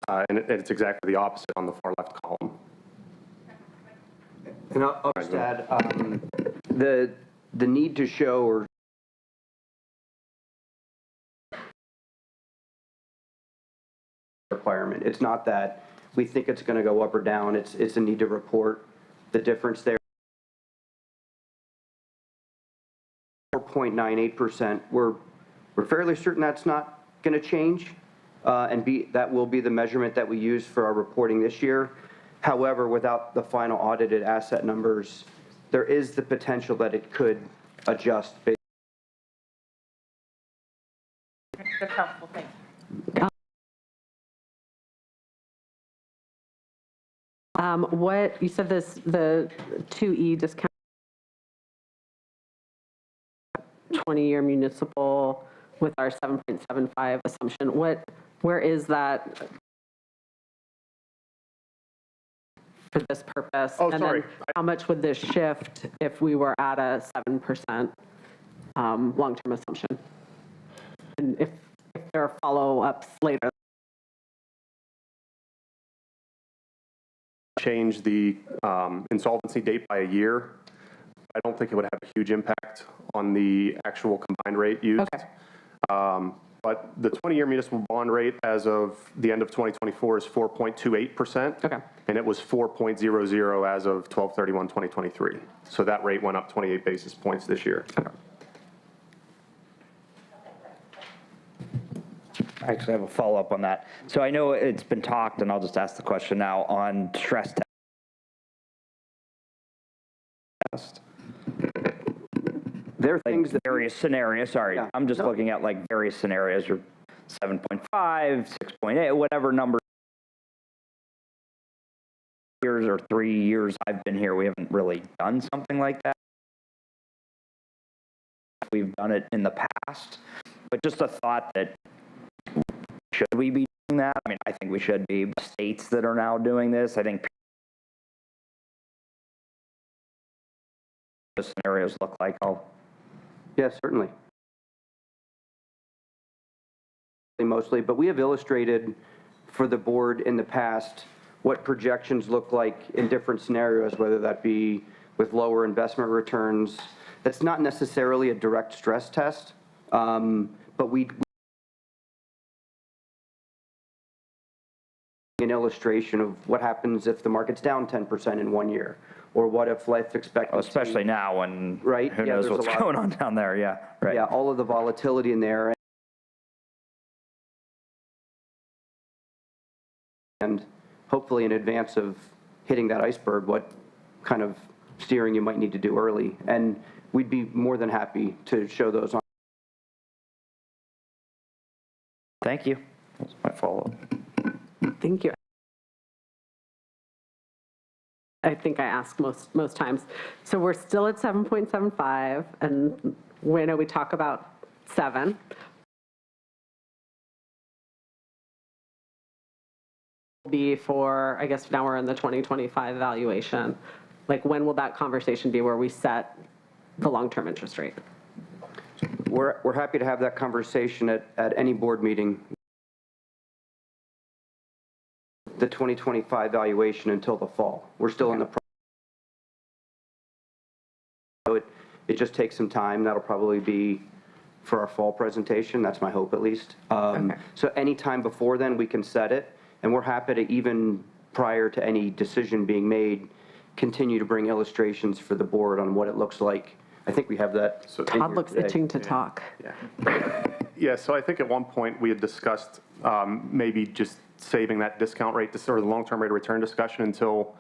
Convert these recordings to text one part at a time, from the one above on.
And it's exactly the opposite on the far left column. And I'll just add, the need to show or requirement. It's not that we think it's going to go up or down. It's a need to report the difference there. 4.98%. We're fairly certain that's not going to change, and that will be the measurement that we use for our reporting this year. However, without the final audited asset numbers, there is the potential that it could adjust. That's helpful. Thank you. What you said, the 2E discount 20-year municipal with our 7.75 assumption. Where is that for this purpose? Oh, and sorry. Then how much would this shift if we were at a 7% long-term assumption? And if there are follow-ups later. Change the insolvency date by a year. I don't think it would have a huge impact on the actual combined rate used. Okay. But the 20-year municipal bond rate as of the end of 2024 is 4.28%. Okay. And it was 4.00 as of 12/31/2023. So that rate went up 28 basis points this year. Okay. I actually have a follow-up on that. So I know it's been talked, and I'll just ask the question now, on stress test. There are Like things that various scenarios, sorry, Yeah. I'm just No. looking at like various scenarios, or 7.5, 6.8, whatever number years or 3 years I've been here, we haven't really done something like that. We've done it in the past, but just a thought that, should we be doing that? I mean, I think we should be. States that are now doing this, I think the scenarios look like, Yes, certainly. Mostly, but we have illustrated for the board in the past what projections look like in different scenarios, whether that be with lower investment returns. That's not necessarily a direct stress test, but we an illustration of what happens if the market's down 10% in 1 year, or what if life expectancy, especially now when Right, who yeah, knows there's what's a lot. going on down there, yeah, right. Yeah, all of the volatility in there, and hopefully in advance of hitting that iceberg, what kind of steering you might need to do early. And we'd be more than happy to show those on. Thank you. That's my follow-up. Thank you. I think I ask most times. So we're still at 7.75, and we know we talk about 7. Be for, I guess now we're in the 2025 evaluation. Like, when will that conversation be where we set the long-term interest rate? We're happy to have that conversation at any board meeting. The 2025 valuation until the fall. We're still in the process. So it just takes some time. That'll probably be for our fall presentation. That's my hope, at least. So anytime before then, we can set it. And we're happy to, even prior to any decision being made, continue to bring illustrations for the board on what it looks like. I think we have that. So Todd looks itching to talk. Yeah, so I think at one point we had discussed maybe just saving that discount rate, or the long-term rate of return discussion, until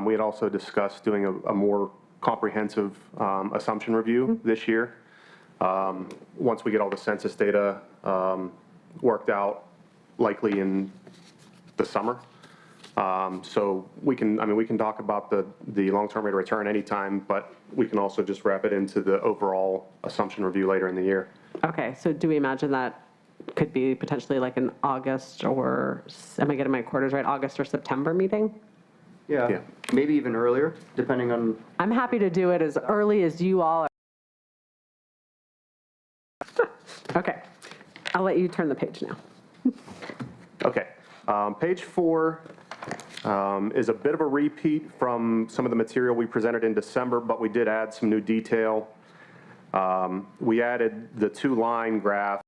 we had also discussed doing a more comprehensive assumption review this year. Once we get all the census data worked out, likely in the summer. So we can talk about the long-term rate of return anytime, but we can also just wrap it into the overall assumption review later in the year. Okay, so do we imagine that could be potentially like an August, or, am I getting my quarters right, August or September meeting? Yeah, maybe even earlier, depending on. I'm happy to do it as early as you all are. Okay, I'll let you turn the page now. Okay. Page 4 is a bit of a repeat from some of the material we presented in December, but we did add some new detail. We added the 2-line graph,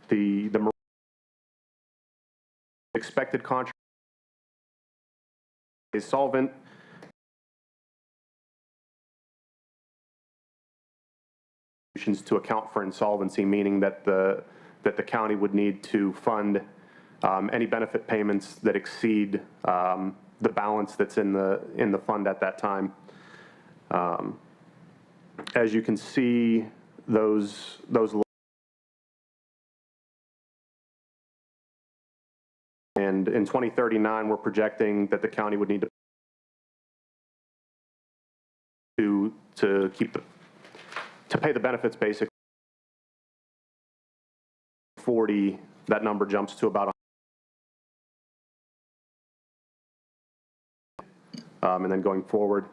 the expected contribution is solvent. To account for insolvency, meaning that the county would need to fund any benefit payments that exceed the balance that's in the fund at that time. As you can see, those and in 2039, we're projecting that the county would need to keep to pay the benefits basically 40, that number jumps to about and then going forward.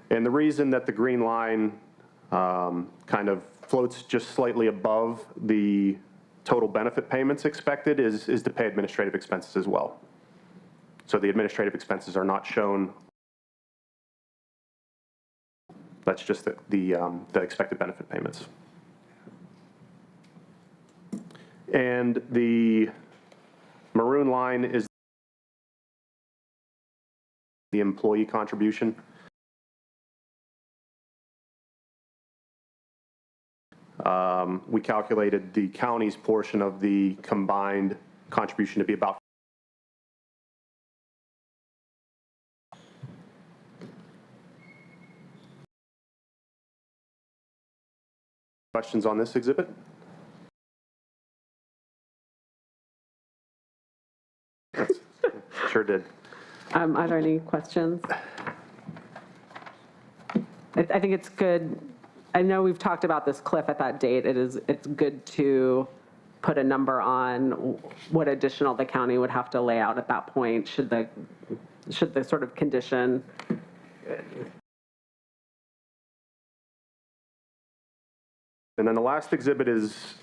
And the reason that the green line kind of floats just slightly above the total benefit payments expected is to pay administrative expenses as well. So the administrative expenses are not shown. That's just the expected benefit payments. And the maroon line is the employee contribution. We calculated the county's portion of the combined contribution to be about questions on this exhibit? Sure did. Are there any questions? I think it's good. I know we've talked about this cliff at that date. It's good to put a number on what additional the county would have to lay out at that point should the sort of condition. And then the last exhibit is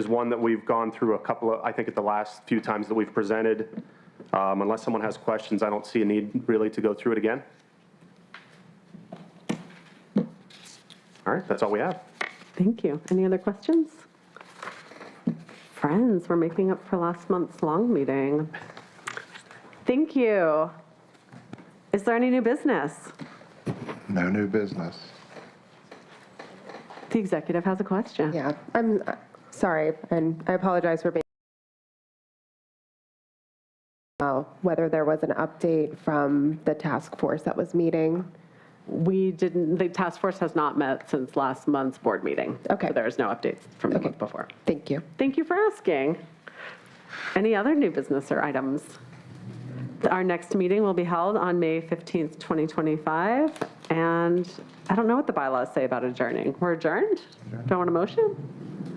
one that we've gone through a couple of, I think at the last few times that we've presented. Unless someone has questions, I don't see a need really to go through it again. All right, that's all we have. Thank you. Any other questions? Friends, we're making up for last month's long meeting. Thank you. Is there any new business? No new business. The executive has a question. Yeah, I'm sorry, and I apologize for being, whether there was an update from the task force that was meeting. We didn't, the task force has not met since last month's board meeting. Okay. So there's no updates from the Okay. month before. Thank you. Thank you for asking. Any other new business or items? Our next meeting will be held on May 15th, 2025. And I don't know what the bylaws say about adjourning. We're adjourned? Do I want a motion?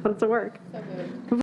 How does it work?